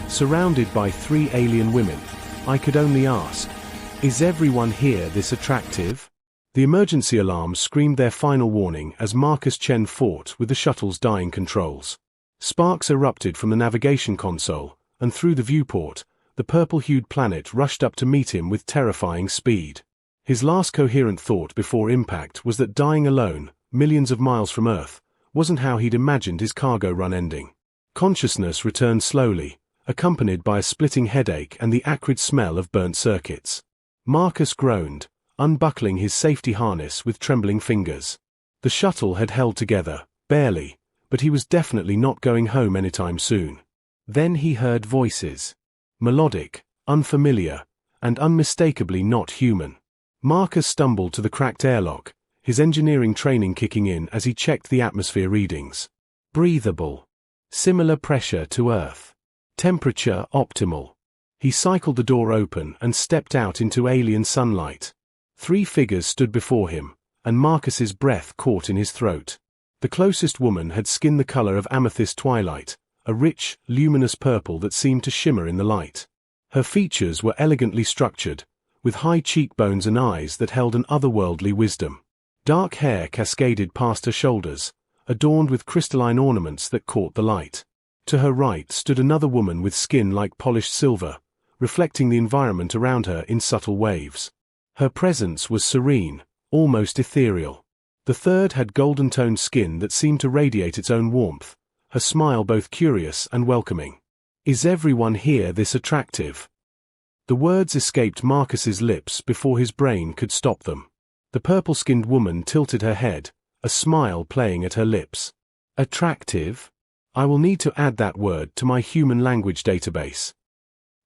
surrounded by 3 alien women. I could only ask, is everyone here this attractive? The emergency alarms screamed their final warning as Marcus Chen fought with the shuttle's dying controls. Sparks erupted from the navigation console, and through the viewport, the purple-hued planet rushed up to meet him with terrifying speed. His last coherent thought before impact was that dying alone, millions of miles from Earth, wasn't how he'd imagined his cargo run ending. Consciousness returned slowly, accompanied by a splitting headache and the acrid smell of burnt circuits. Marcus groaned, unbuckling his safety harness with trembling fingers. The shuttle had held together, barely, but he was definitely not going home anytime soon. Then he heard voices. Melodic, unfamiliar, and unmistakably not human. Marcus stumbled to the cracked airlock, his engineering training kicking in as he checked the atmosphere readings. Breathable. Similar pressure to Earth. Temperature optimal. He cycled the door open and stepped out into alien sunlight. 3 figures stood before him, and Marcus's breath caught in his throat. The closest woman had skin the color of amethyst twilight, a rich, luminous purple that seemed to shimmer in the light. Her features were elegantly structured, with high cheekbones and eyes that held an otherworldly wisdom. Dark hair cascaded past her shoulders, adorned with crystalline ornaments that caught the light. To her right stood another woman with skin like polished silver, reflecting the environment around her in subtle waves. Her presence was serene, almost ethereal. The third had golden-toned skin that seemed to radiate its own warmth, her smile both curious and welcoming. Is everyone here this attractive? The words escaped Marcus's lips before his brain could stop them. The purple-skinned woman tilted her head, a smile playing at her lips. Attractive? I will need to add that word to my human language database.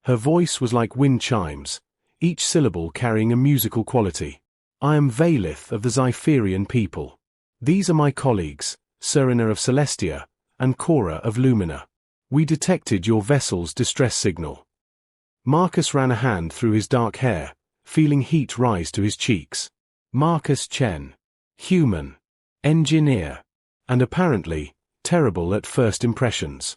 Her voice was like wind chimes, each syllable carrying a musical quality. I am Valith of the Zypherian people. These are my colleagues, Serena of Celestia, and Cora of Lumina. We detected your vessel's distress signal. Marcus ran a hand through his dark hair, feeling heat rise to his cheeks. Marcus Chen. Human. Engineer. And apparently, terrible at first impressions.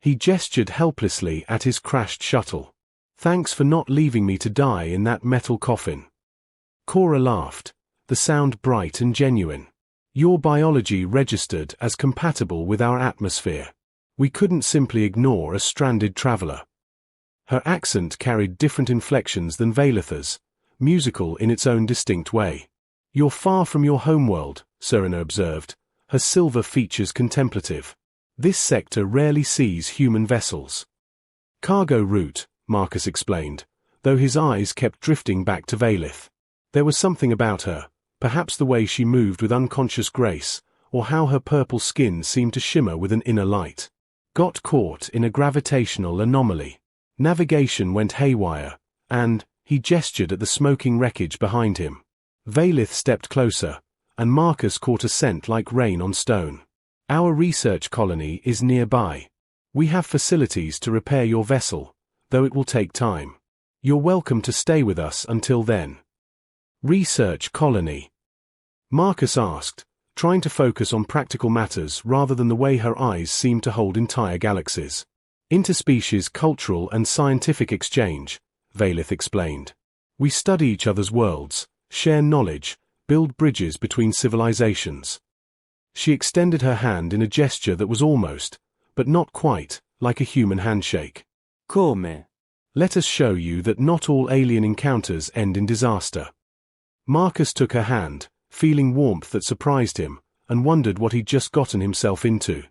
He gestured helplessly at his crashed shuttle. Thanks for not leaving me to die in that metal coffin. Cora laughed, the sound bright and genuine. Your biology registered as compatible with our atmosphere. We couldn't simply ignore a stranded traveler. Her accent carried different inflections than Valith's, musical in its own distinct way. You're far from your homeworld, Serena observed, her silver features contemplative. This sector rarely sees human vessels. Cargo route, Marcus explained, though his eyes kept drifting back to Valith. There was something about her, perhaps the way she moved with unconscious grace, or how her purple skin seemed to shimmer with an inner light. Got caught in a gravitational anomaly. Navigation went haywire, and he gestured at the smoking wreckage behind him. Valith stepped closer, and Marcus caught a scent like rain on stone. Our research colony is nearby. We have facilities to repair your vessel, though it will take time. You're welcome to stay with us until then. Research colony? Marcus asked, trying to focus on practical matters rather than the way her eyes seemed to hold entire galaxies. Interspecies cultural and scientific exchange, Valith explained. We study each other's worlds, share knowledge, build bridges between civilizations. She extended her hand in a gesture that was almost, but not quite, like a human handshake. Come? Let us show you that not all alien encounters end in disaster. Marcus took her hand, feeling warmth that surprised him, and wondered what he'd just gotten himself into.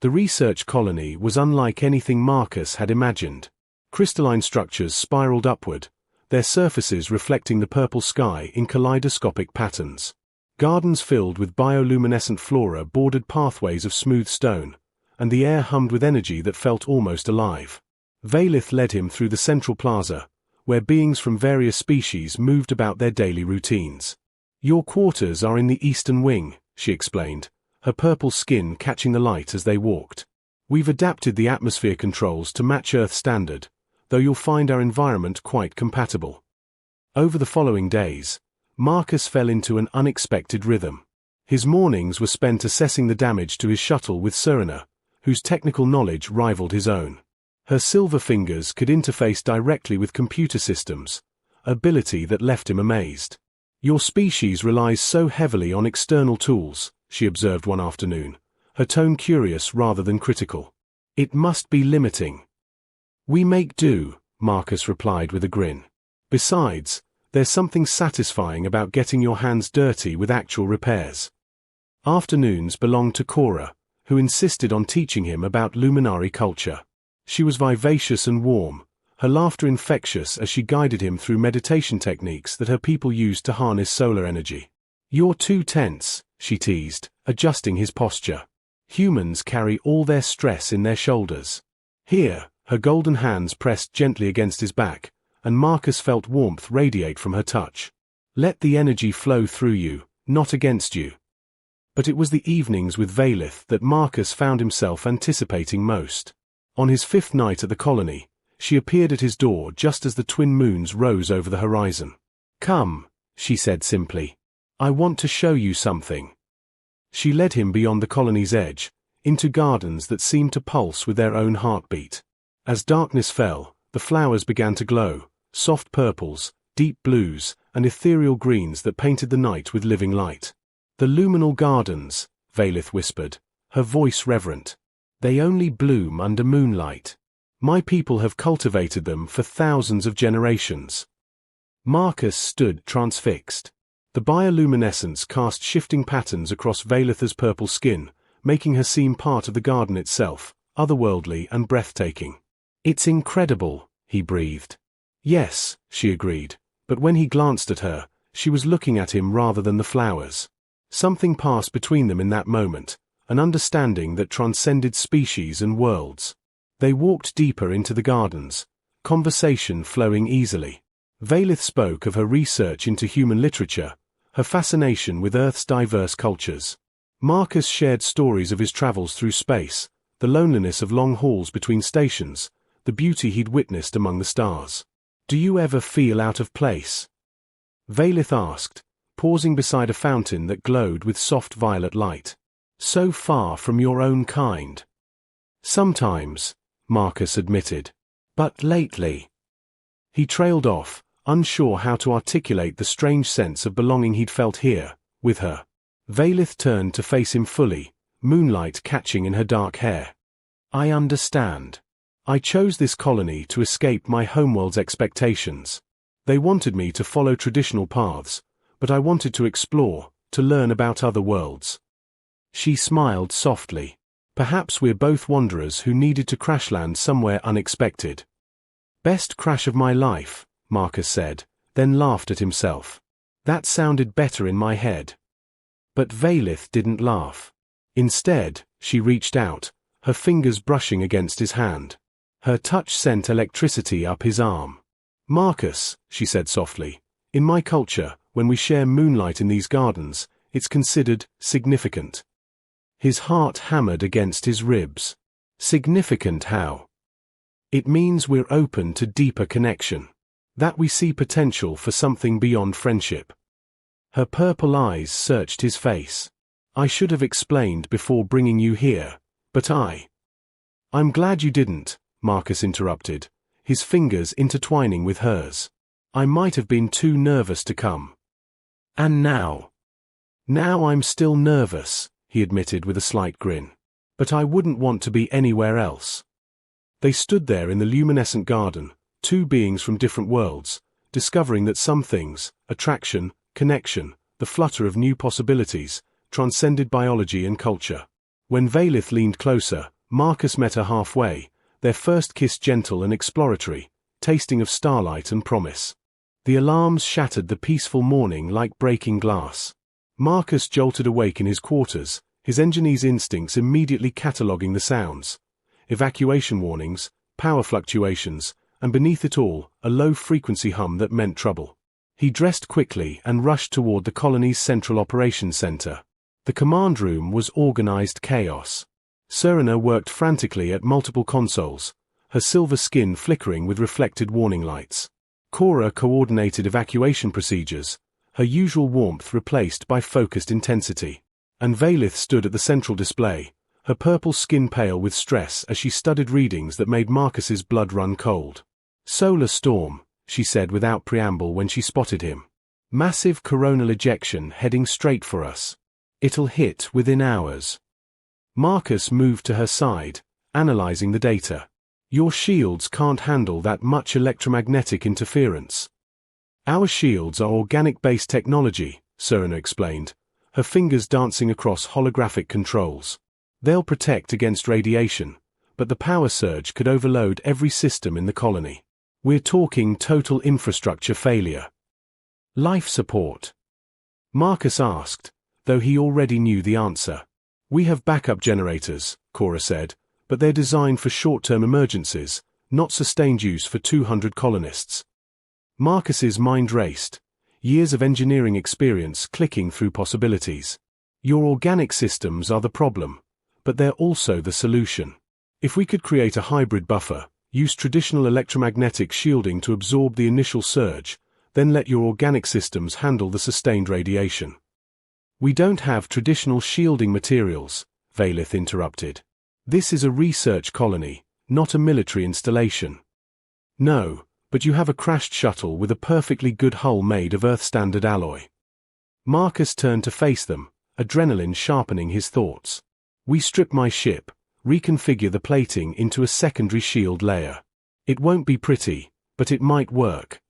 The research colony was unlike anything Marcus had imagined. Crystalline structures spiraled upward, their surfaces reflecting the purple sky in kaleidoscopic patterns. Gardens filled with bioluminescent flora bordered pathways of smooth stone, and the air hummed with energy that felt almost alive. Valith led him through the central plaza, where beings from various species moved about their daily routines. Your quarters are in the eastern wing, she explained, her purple skin catching the light as they walked. We've adapted the atmosphere controls to match Earth standard, though you'll find our environment quite compatible. Over the following days, Marcus fell into an unexpected rhythm. His mornings were spent assessing the damage to his shuttle with Serena, whose technical knowledge rivaled his own. Her silver fingers could interface directly with computer systems, an ability that left him amazed. "Your species relies so heavily on external tools," she observed one afternoon, her tone curious rather than critical. "It must be limiting." "We make do," Marcus replied with a grin. "Besides, there's something satisfying about getting your hands dirty with actual repairs." Afternoons belonged to Cora, who insisted on teaching him about luminary culture. She was vivacious and warm, her laughter infectious as she guided him through meditation techniques that her people used to harness solar energy. "You're too tense," she teased, adjusting his posture. "Humans carry all their stress in their shoulders." Here, her golden hands pressed gently against his back, and Marcus felt warmth radiate from her touch. "Let the energy flow through you, not against you." But it was the evenings with Vaylith that Marcus found himself anticipating most. On his 5th night at the colony, she appeared at his door just as the twin moons rose over the horizon. "Come," she said simply. "I want to show you something." She led him beyond the colony's edge, into gardens that seemed to pulse with their own heartbeat. As darkness fell, the flowers began to glow, soft purples, deep blues, and ethereal greens that painted the night with living light. "The luminal gardens," Vaylith whispered, her voice reverent. "They only bloom under moonlight. My people have cultivated them for thousands of generations." Marcus stood transfixed. The bioluminescence cast shifting patterns across Vaylith's purple skin, making her seem part of the garden itself, otherworldly and breathtaking. "It's incredible," he breathed. "Yes," she agreed, but when he glanced at her, she was looking at him rather than the flowers. Something passed between them in that moment, an understanding that transcended species and worlds. They walked deeper into the gardens, conversation flowing easily. Vaylith spoke of her research into human literature, her fascination with Earth's diverse cultures. Marcus shared stories of his travels through space, the loneliness of long hauls between stations, the beauty he'd witnessed among the stars. "Do you ever feel out of place?" Vaylith asked, pausing beside a fountain that glowed with soft violet light. "So far from your own kind." "Sometimes," Marcus admitted. "But lately." He trailed off, unsure how to articulate the strange sense of belonging he'd felt here, with her. Vaylith turned to face him fully, moonlight catching in her dark hair. "I understand. I chose this colony to escape my homeworld's expectations. They wanted me to follow traditional paths, but I wanted to explore, to learn about other worlds." She smiled softly. "Perhaps we're both wanderers who needed to crash land somewhere unexpected." "Best crash of my life," Marcus said, then laughed at himself. "That sounded better in my head." But Vaylith didn't laugh. Instead, she reached out, her fingers brushing against his hand. Her touch sent electricity up his arm. "Marcus," she said softly, "in my culture, when we share moonlight in these gardens, it's considered significant." His heart hammered against his ribs. "Significant how?" "It means we're open to deeper connection. That we see potential for something beyond friendship." Her purple eyes searched his face. "I should have explained before bringing you here, but I'm glad you didn't," Marcus interrupted, his fingers intertwining with hers. "I might have been too nervous to come." "And now?" "Now I'm still nervous," he admitted with a slight grin. "But I wouldn't want to be anywhere else." They stood there in the luminescent garden, two beings from different worlds, discovering that some things, attraction, connection, the flutter of new possibilities, transcended biology and culture. When Vaylith leaned closer, Marcus met her halfway, their first kiss gentle and exploratory, tasting of starlight and promise. The alarms shattered the peaceful morning like breaking glass. Marcus jolted awake in his quarters, his engineer's instincts immediately cataloguing the sounds. Evacuation warnings, power fluctuations, and beneath it all, a low-frequency hum that meant trouble. He dressed quickly and rushed toward the colony's central operations center. The command room was organized chaos. Serena worked frantically at multiple consoles, her silver skin flickering with reflected warning lights. Cora coordinated evacuation procedures, her usual warmth replaced by focused intensity. And Vaylith stood at the central display, her purple skin pale with stress as she studied readings that made Marcus's blood run cold. "Solar storm," she said without preamble when she spotted him. "Massive coronal ejection heading straight for us. It'll hit within hours." Marcus moved to her side, analyzing the data. "Your shields can't handle that much electromagnetic interference." "Our shields are organic-based technology," Serena explained, her fingers dancing across holographic controls. "They'll protect against radiation, but the power surge could overload every system in the colony. We're talking total infrastructure failure." "Life support?" Marcus asked, though he already knew the answer. "We have backup generators," Cora said, "but they're designed for short-term emergencies, not sustained use for 200 colonists." Marcus's mind raced, years of engineering experience clicking through possibilities. "Your organic systems are the problem, but they're also the solution. If we could create a hybrid buffer, use traditional electromagnetic shielding to absorb the initial surge, then let your organic systems handle the sustained radiation." "We don't have traditional shielding materials," Valith interrupted. "This is a research colony, not a military installation." "No, but you have a crashed shuttle with a perfectly good hull made of Earth-standard alloy." Marcus turned to face them, adrenaline sharpening his thoughts. "We strip my ship, reconfigure the plating into a secondary shield layer. It won't be pretty, but it might work."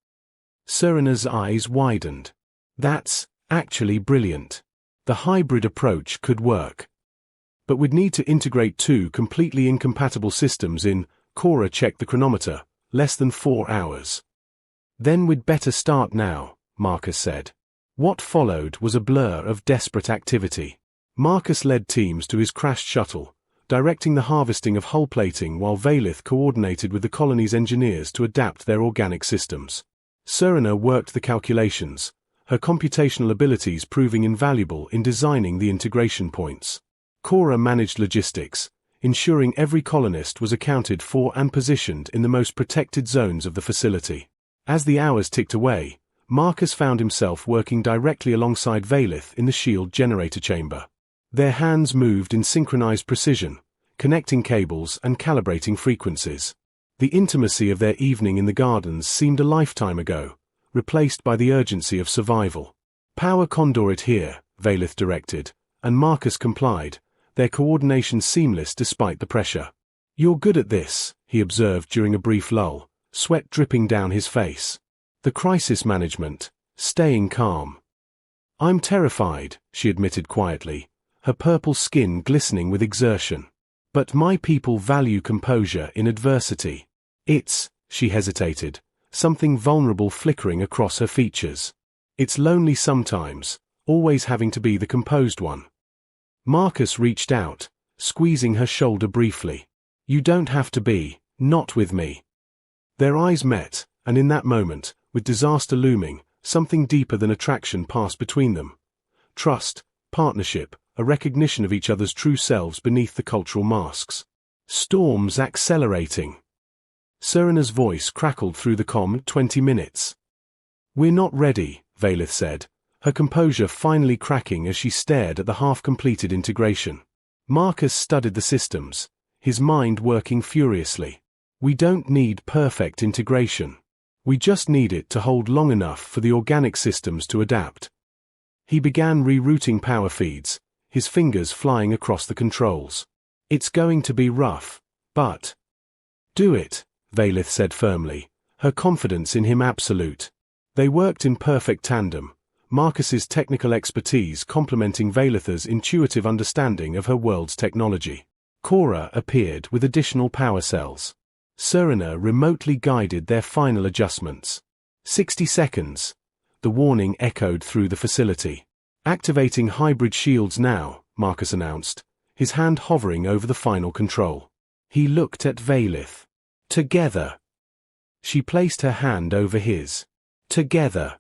Serena's eyes widened. "That's actually brilliant. The hybrid approach could work. But we'd need to integrate two completely incompatible systems in," Cora checked the chronometer, "less than 4 hours." "Then we'd better start now," Marcus said. What followed was a blur of desperate activity. Marcus led teams to his crashed shuttle, directing the harvesting of hull plating while Valith coordinated with the colony's engineers to adapt their organic systems. Serena worked the calculations, her computational abilities proving invaluable in designing the integration points. Cora managed logistics, ensuring every colonist was accounted for and positioned in the most protected zones of the facility. As the hours ticked away, Marcus found himself working directly alongside Valith in the shield generator chamber. Their hands moved in synchronized precision, connecting cables and calibrating frequencies. The intimacy of their evening in the gardens seemed a lifetime ago, replaced by the urgency of survival. "Power conduit here," Valith directed, and Marcus complied, their coordination seamless despite the pressure. "You're good at this," he observed during a brief lull, sweat dripping down his face. "The crisis management, staying calm." "I'm terrified," she admitted quietly, her purple skin glistening with exertion. "But my people value composure in adversity." She hesitated, something vulnerable flickering across her features. "It's lonely sometimes, always having to be the composed one." Marcus reached out, squeezing her shoulder briefly. "You don't have to be, not with me." Their eyes met, and in that moment, with disaster looming, something deeper than attraction passed between them. Trust, partnership, a recognition of each other's true selves beneath the cultural masks. "Storms accelerating." Serena's voice crackled through the comm. 20 minutes. "We're not ready," Valith said, her composure finally cracking as she stared at the half-completed integration. Marcus studied the systems, his mind working furiously. "We don't need perfect integration. We just need it to hold long enough for the organic systems to adapt." He began rerouting power feeds, his fingers flying across the controls. "It's going to be rough, but—" "Do it," Valith said firmly, her confidence in him absolute. They worked in perfect tandem, Marcus's technical expertise complementing Valith's intuitive understanding of her world's technology. Cora appeared with additional power cells. Serena remotely guided their final adjustments. 60 seconds. The warning echoed through the facility. "Activating hybrid shields now," Marcus announced, his hand hovering over the final control. He looked at Valith. "Together." She placed her hand over his. "Together."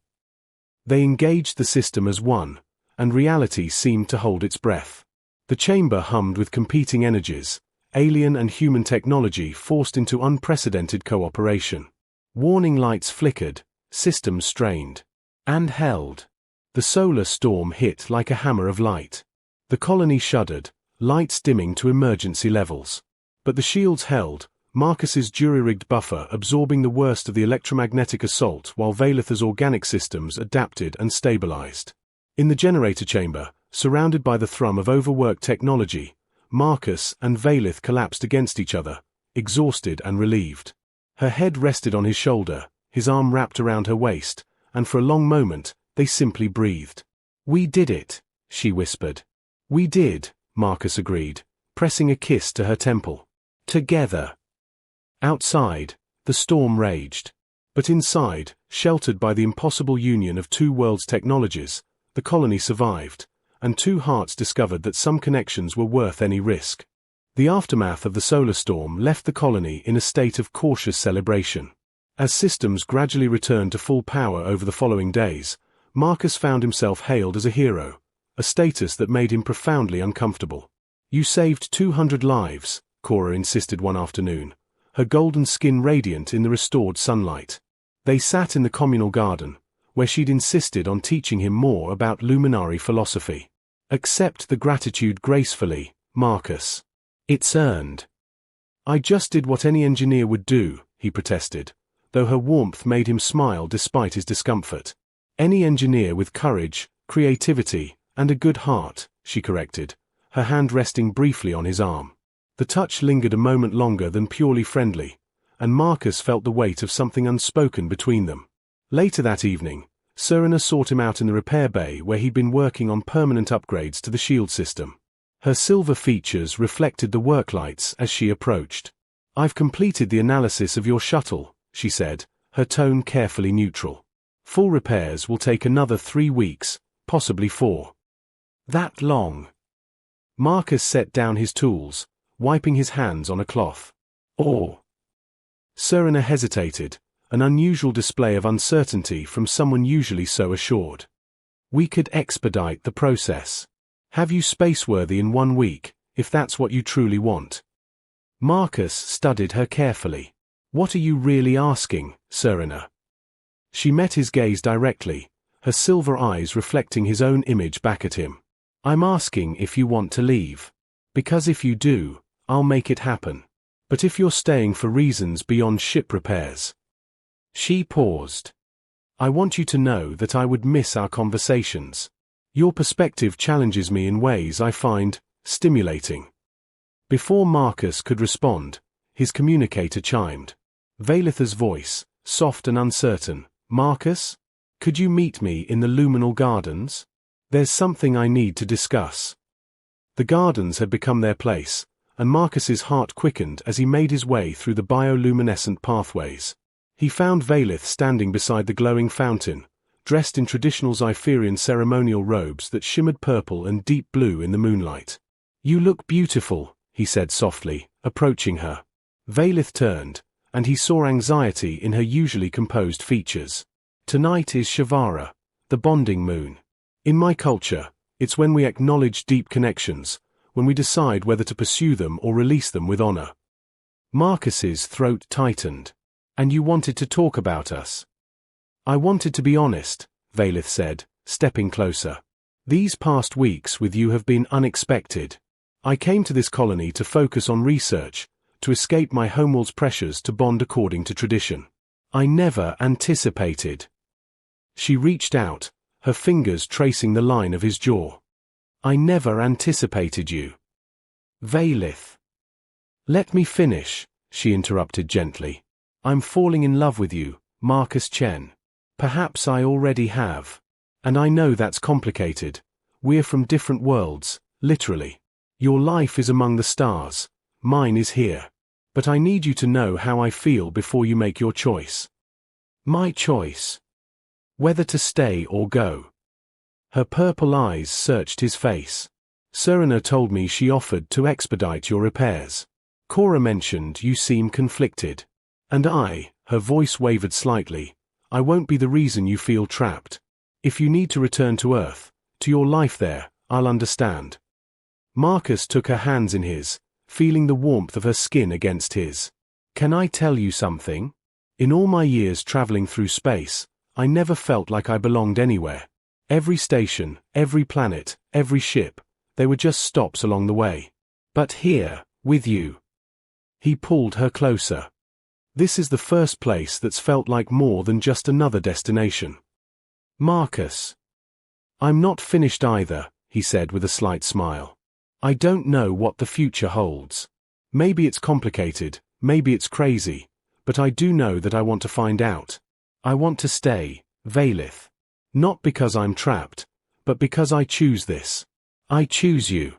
They engaged the system as one, and reality seemed to hold its breath. The chamber hummed with competing energies, alien and human technology forced into unprecedented cooperation. Warning lights flickered, systems strained. And held. The solar storm hit like a hammer of light. The colony shuddered, lights dimming to emergency levels. But the shields held, Marcus's jury-rigged buffer absorbing the worst of the electromagnetic assault while Vailith's organic systems adapted and stabilized. In the generator chamber, surrounded by the thrum of overworked technology, Marcus and Vailith collapsed against each other, exhausted and relieved. Her head rested on his shoulder, his arm wrapped around her waist, and for a long moment, they simply breathed. "We did it," she whispered. "We did," Marcus agreed, pressing a kiss to her temple. "Together." Outside, the storm raged. But inside, sheltered by the impossible union of two worlds' technologies, the colony survived, and two hearts discovered that some connections were worth any risk. The aftermath of the solar storm left the colony in a state of cautious celebration. As systems gradually returned to full power over the following days, Marcus found himself hailed as a hero, a status that made him profoundly uncomfortable. "You saved 200 lives," Cora insisted one afternoon, her golden skin radiant in the restored sunlight. They sat in the communal garden, where she'd insisted on teaching him more about luminary philosophy. "Accept the gratitude gracefully, Marcus. It's earned." "I just did what any engineer would do," he protested, though her warmth made him smile despite his discomfort. "Any engineer with courage, creativity, and a good heart," she corrected, her hand resting briefly on his arm. The touch lingered a moment longer than purely friendly, and Marcus felt the weight of something unspoken between them. Later that evening, Serena sought him out in the repair bay where he'd been working on permanent upgrades to the shield system. Her silver features reflected the work lights as she approached. "I've completed the analysis of your shuttle," she said, her tone carefully neutral. "Full repairs will take another 3 weeks, possibly 4. "That long?" Marcus set down his tools, wiping his hands on a cloth. "Or?" Serena hesitated, an unusual display of uncertainty from someone usually so assured. "We could expedite the process. Have you spaceworthy in 1 week, if that's what you truly want." Marcus studied her carefully. "What are you really asking, Serena?" She met his gaze directly, her silver eyes reflecting his own image back at him. "I'm asking if you want to leave. Because if you do, I'll make it happen. But if you're staying for reasons beyond ship repairs." She paused. "I want you to know that I would miss our conversations. Your perspective challenges me in ways I find stimulating." Before Marcus could respond, his communicator chimed. Vailith's voice, soft and uncertain. "Marcus? Could you meet me in the Luminal Gardens? There's something I need to discuss." The gardens had become their place, and Marcus's heart quickened as he made his way through the bioluminescent pathways. He found Vailith standing beside the glowing fountain, dressed in traditional Zypherian ceremonial robes that shimmered purple and deep blue in the moonlight. "You look beautiful," he said softly, approaching her. Vailith turned, and he saw anxiety in her usually composed features. "Tonight is Shavara, the bonding moon. In my culture, it's when we acknowledge deep connections, when we decide whether to pursue them or release them with honor." Marcus's throat tightened. "And you wanted to talk about us?" "I wanted to be honest," Vailith said, stepping closer. "These past weeks with you have been unexpected. I came to this colony to focus on research, to escape my homeworld's pressures to bond according to tradition. I never anticipated." She reached out, her fingers tracing the line of his jaw. "I never anticipated you." "Vailith." "Let me finish," she interrupted gently. "I'm falling in love with you, Marcus Chen. Perhaps I already have. And I know that's complicated. We're from different worlds, literally. Your life is among the stars. Mine is here. But I need you to know how I feel before you make your choice." "My choice?" "Whether to stay or go." Her purple eyes searched his face. "Serena told me she offered to expedite your repairs. Cora mentioned you seem conflicted. And her voice wavered slightly, I won't be the reason you feel trapped. If you need to return to Earth, to your life there, I'll understand." Marcus took her hands in his, feeling the warmth of her skin against his. "Can I tell you something? In all my years traveling through space, I never felt like I belonged anywhere. Every station, every planet, every ship, they were just stops along the way. But here, with you. He pulled her closer. This is the first place that's felt like more than just another destination. Marcus. I'm not finished either, he said with a slight smile. I don't know what the future holds. Maybe it's complicated, maybe it's crazy, but I do know that I want to find out. I want to stay, Vaylith. Not because I'm trapped, but because I choose this. I choose you.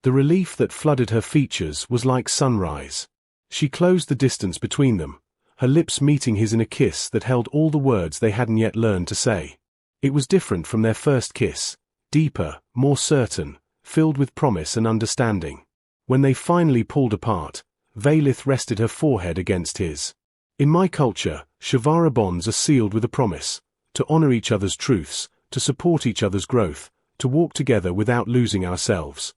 The relief that flooded her features was like sunrise. She closed the distance between them, her lips meeting his in a kiss that held all the words they hadn't yet learned to say. It was different from their first kiss, deeper, more certain, filled with promise and understanding. When they finally pulled apart, Vaylith rested her forehead against his. In my culture, Shavara bonds are sealed with a promise, to honor each other's truths, to support each other's growth, to walk together without losing ourselves.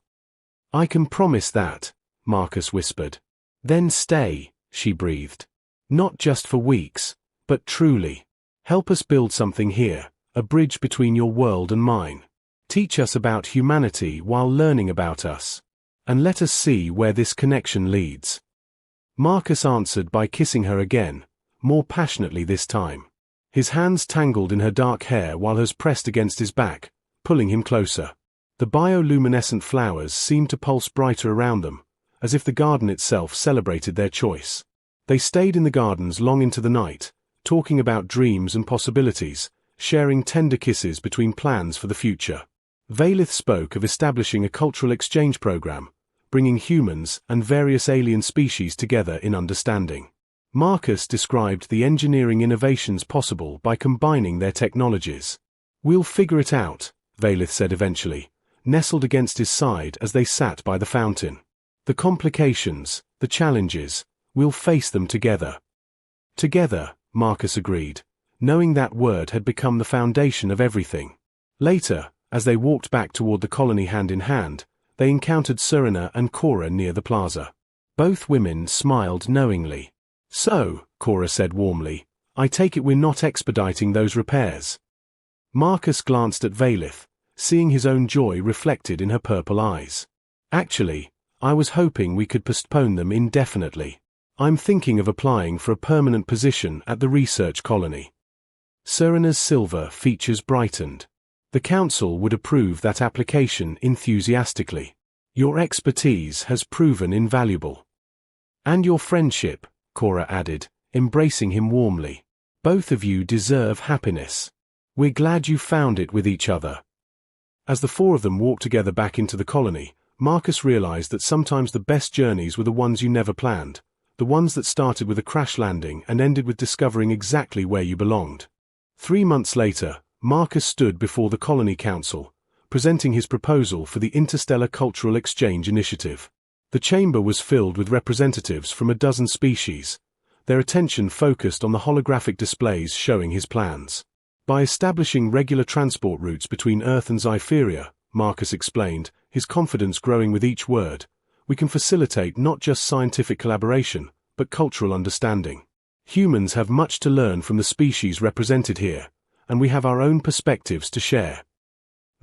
I can promise that, Marcus whispered. Then stay, she breathed. Not just for weeks, but truly. Help us build something here, a bridge between your world and mine. Teach us about humanity while learning about us. And let us see where this connection leads. Marcus answered by kissing her again, more passionately this time. His hands tangled in her dark hair while hers pressed against his back, pulling him closer. The bioluminescent flowers seemed to pulse brighter around them, as if the garden itself celebrated their choice. They stayed in the gardens long into the night, talking about dreams and possibilities, sharing tender kisses between plans for the future. Vaylith spoke of establishing a cultural exchange program, bringing humans and various alien species together in understanding. Marcus described the engineering innovations possible by combining their technologies. We'll figure it out, Vaylith said eventually, nestled against his side as they sat by the fountain. The complications, the challenges, we'll face them together. Together, Marcus agreed, knowing that word had become the foundation of everything. Later, as they walked back toward the colony hand in hand, they encountered Serena and Cora near the plaza. Both women smiled knowingly. So, Cora said warmly, I take it we're not expediting those repairs. Marcus glanced at Vaylith, seeing his own joy reflected in her purple eyes. Actually, I was hoping we could postpone them indefinitely. I'm thinking of applying for a permanent position at the research colony. Serena's silver features brightened. The council would approve that application enthusiastically. Your expertise has proven invaluable. And your friendship, Cora added, embracing him warmly. Both of you deserve happiness. We're glad you found it with each other. As the four of them walked together back into the colony, Marcus realized that sometimes the best journeys were the ones you never planned, the ones that started with a crash landing and ended with discovering exactly where you belonged. 3 months later, Marcus stood before the Colony Council, presenting his proposal for the Interstellar Cultural Exchange Initiative. The chamber was filled with representatives from a dozen species, their attention focused on the holographic displays showing his plans. By establishing regular transport routes between Earth and Zypheria, Marcus explained, his confidence growing with each word, we can facilitate not just scientific collaboration, but cultural understanding. Humans have much to learn from the species represented here, and we have our own perspectives to share.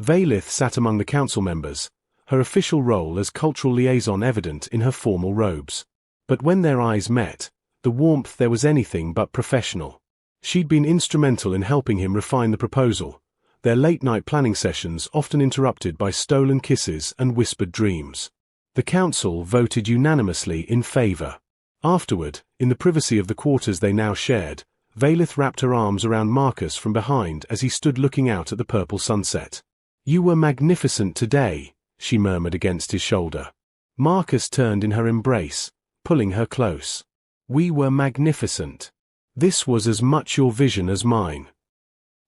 Vaylith sat among the council members, her official role as cultural liaison evident in her formal robes. But when their eyes met, the warmth there was anything but professional. She'd been instrumental in helping him refine the proposal, their late-night planning sessions often interrupted by stolen kisses and whispered dreams. The council voted unanimously in favor. Afterward, in the privacy of the quarters they now shared, Vaylith wrapped her arms around Marcus from behind as he stood looking out at the purple sunset. You were magnificent today, she murmured against his shoulder. Marcus turned in her embrace, pulling her close. We were magnificent. This was as much your vision as mine.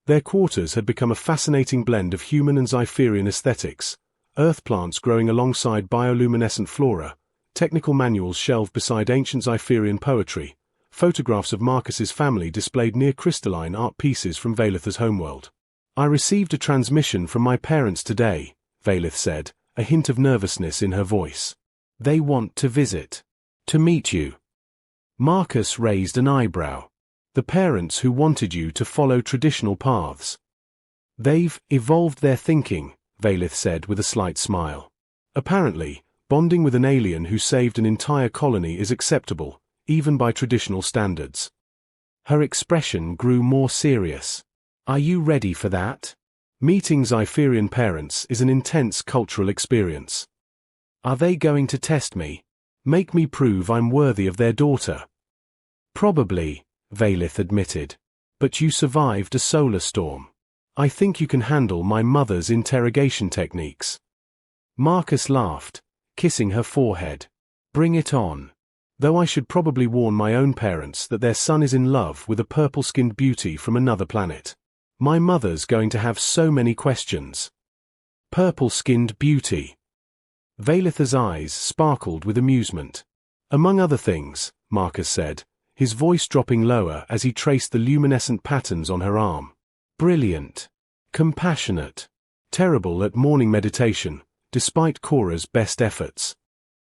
Their quarters had become a fascinating blend of human and Zypherian aesthetics, earth plants growing alongside bioluminescent flora, technical manuals shelved beside ancient Zypherian poetry, photographs of Marcus's family displayed near crystalline art pieces from Vaylith's homeworld. I received a transmission from my parents today, Vaylith said, a hint of nervousness in her voice. They want to visit. To meet you. Marcus raised an eyebrow. The parents who wanted you to follow traditional paths. They've evolved their thinking, Vaylith said with a slight smile. Apparently, Bonding with an alien who saved an entire colony is acceptable, even by traditional standards. Her expression grew more serious. Are you ready for that? Meeting Zypherian parents is an intense cultural experience. Are they going to test me? Make me prove I'm worthy of their daughter? Probably, Valith admitted. But you survived a solar storm. I think you can handle my mother's interrogation techniques. Marcus laughed, kissing her forehead. Bring it on. Though I should probably warn my own parents that their son is in love with a purple-skinned beauty from another planet. My mother's going to have so many questions. Purple-skinned beauty. Valith's eyes sparkled with amusement. Among other things, Marcus said, his voice dropping lower as he traced the luminescent patterns on her arm. Brilliant. Compassionate. Terrible at morning meditation, despite Cora's best efforts.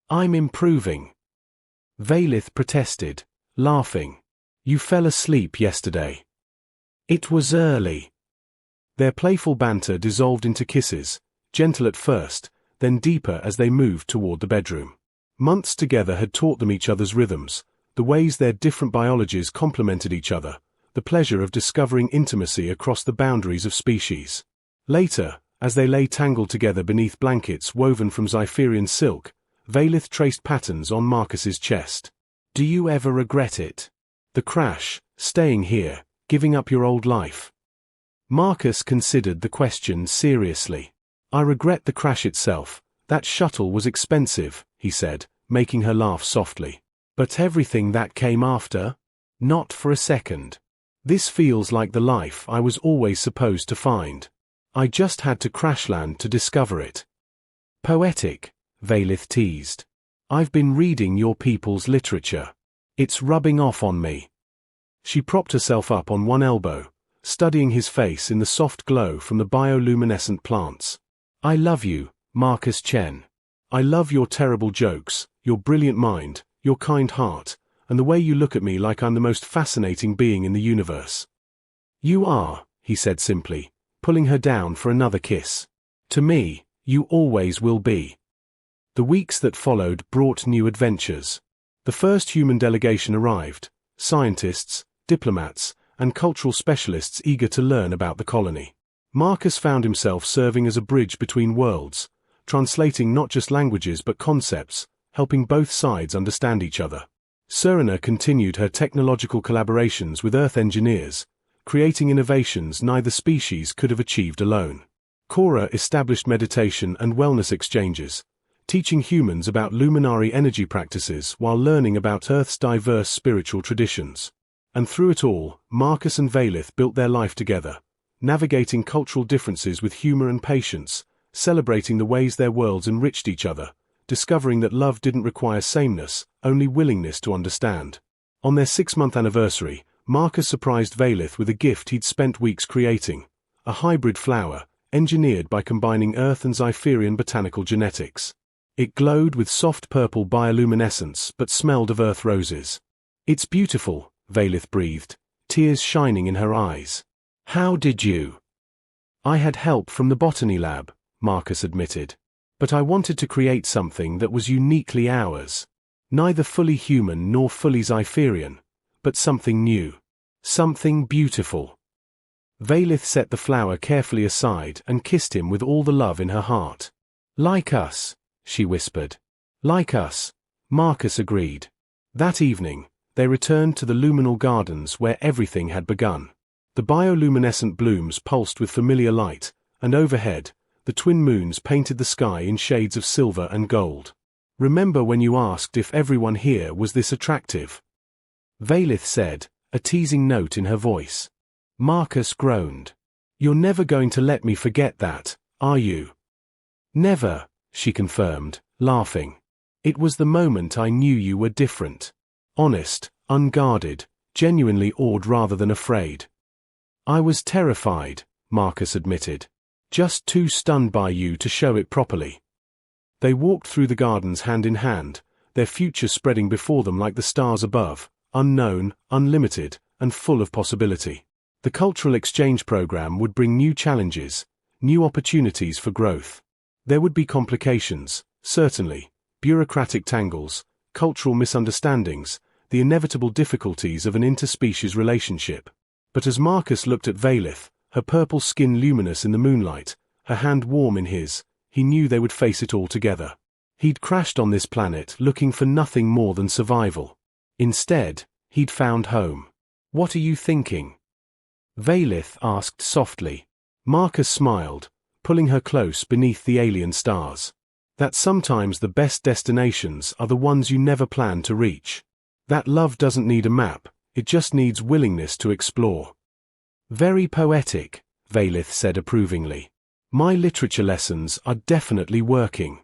I'm improving. Valith protested, laughing. You fell asleep yesterday. It was early. Their playful banter dissolved into kisses, gentle at first, then deeper as they moved toward the bedroom. Months together had taught them each other's rhythms, the ways their different biologies complemented each other, the pleasure of discovering intimacy across the boundaries of species. Later, as they lay tangled together beneath blankets woven from Zypherian silk, Valith traced patterns on Marcus's chest. Do you ever regret it? The crash, staying here, giving up your old life? Marcus considered the question seriously. I regret the crash itself. That shuttle was expensive, he said, making her laugh softly. But everything that came after? Not for a second. This feels like the life I was always supposed to find. I just had to crash land to discover it. Poetic, Valith teased. I've been reading your people's literature. It's rubbing off on me. She propped herself up on one elbow, studying his face in the soft glow from the bioluminescent plants. I love you, Marcus Chen. I love your terrible jokes, your brilliant mind, your kind heart, and the way you look at me like I'm the most fascinating being in the universe. You are, he said simply, pulling her down for another kiss. To me, you always will be. The weeks that followed brought new adventures. The first human delegation arrived, scientists, diplomats, and cultural specialists eager to learn about the colony. Marcus found himself serving as a bridge between worlds, translating not just languages but concepts, helping both sides understand each other. Serena continued her technological collaborations with Earth engineers, creating innovations neither species could have achieved alone. Cora established meditation and wellness exchanges, teaching humans about luminary energy practices while learning about Earth's diverse spiritual traditions. And through it all, Marcus and Valith built their life together, navigating cultural differences with humor and patience, celebrating the ways their worlds enriched each other, discovering that love didn't require sameness, only willingness to understand. On their 6-month anniversary, Marcus surprised Valith with a gift he'd spent weeks creating, a hybrid flower, engineered by combining Earth and Zypherian botanical genetics. It glowed with soft purple bioluminescence but smelled of earth roses. It's beautiful, Valith breathed, tears shining in her eyes. How did you? I had help from the botany lab, Marcus admitted. But I wanted to create something that was uniquely ours. Neither fully human nor fully Zypherian, but something new. Something beautiful. Valith set the flower carefully aside and kissed him with all the love in her heart. Like us, she whispered. Like us, Marcus agreed. That evening, they returned to the luminal gardens where everything had begun. The bioluminescent blooms pulsed with familiar light, and overhead, the twin moons painted the sky in shades of silver and gold. Remember when you asked if everyone here was this attractive? Valith said, a teasing note in her voice. Marcus groaned. You're never going to let me forget that, are you? Never, she confirmed, laughing. It was the moment I knew you were different. Honest, unguarded, genuinely awed rather than afraid. I was terrified, Marcus admitted. Just too stunned by you to show it properly. They walked through the gardens hand in hand, their future spreading before them like the stars above, unknown, unlimited, and full of possibility. The cultural exchange program would bring new challenges, new opportunities for growth. There would be complications, certainly, bureaucratic tangles, cultural misunderstandings, the inevitable difficulties of an interspecies relationship. But as Marcus looked at Valith, her purple skin luminous in the moonlight, her hand warm in his, he knew they would face it all together. He'd crashed on this planet looking for nothing more than survival. Instead, he'd found home. "What are you thinking?" Valith asked softly. Marcus smiled, pulling her close beneath the alien stars. That sometimes the best destinations are the ones you never plan to reach. That love doesn't need a map, it just needs willingness to explore. "Very poetic," Valith said approvingly. "My literature lessons are definitely working."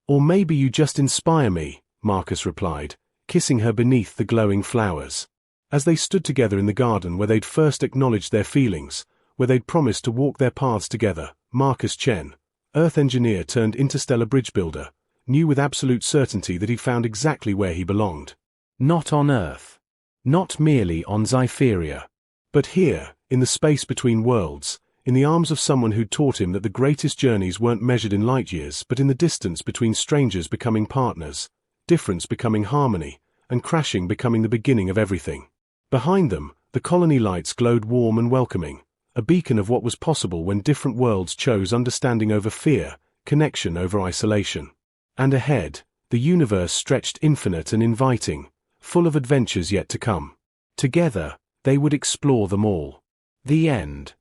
"Or maybe you just inspire me," Marcus replied, kissing her beneath the glowing flowers. As they stood together in the garden where they'd first acknowledged their feelings, where they'd promised to walk their paths together, Marcus Chen, Earth engineer turned interstellar bridge builder, knew with absolute certainty that he'd found exactly where he belonged. Not on Earth. Not merely on Zypheria. But here, in the space between worlds, in the arms of someone who'd taught him that the greatest journeys weren't measured in light years but in the distance between strangers becoming partners, difference becoming harmony, and crashing becoming the beginning of everything. Behind them, the colony lights glowed warm and welcoming, a beacon of what was possible when different worlds chose understanding over fear, connection over isolation. And ahead, the universe stretched infinite and inviting, full of adventures yet to come. Together, they would explore them all. The end.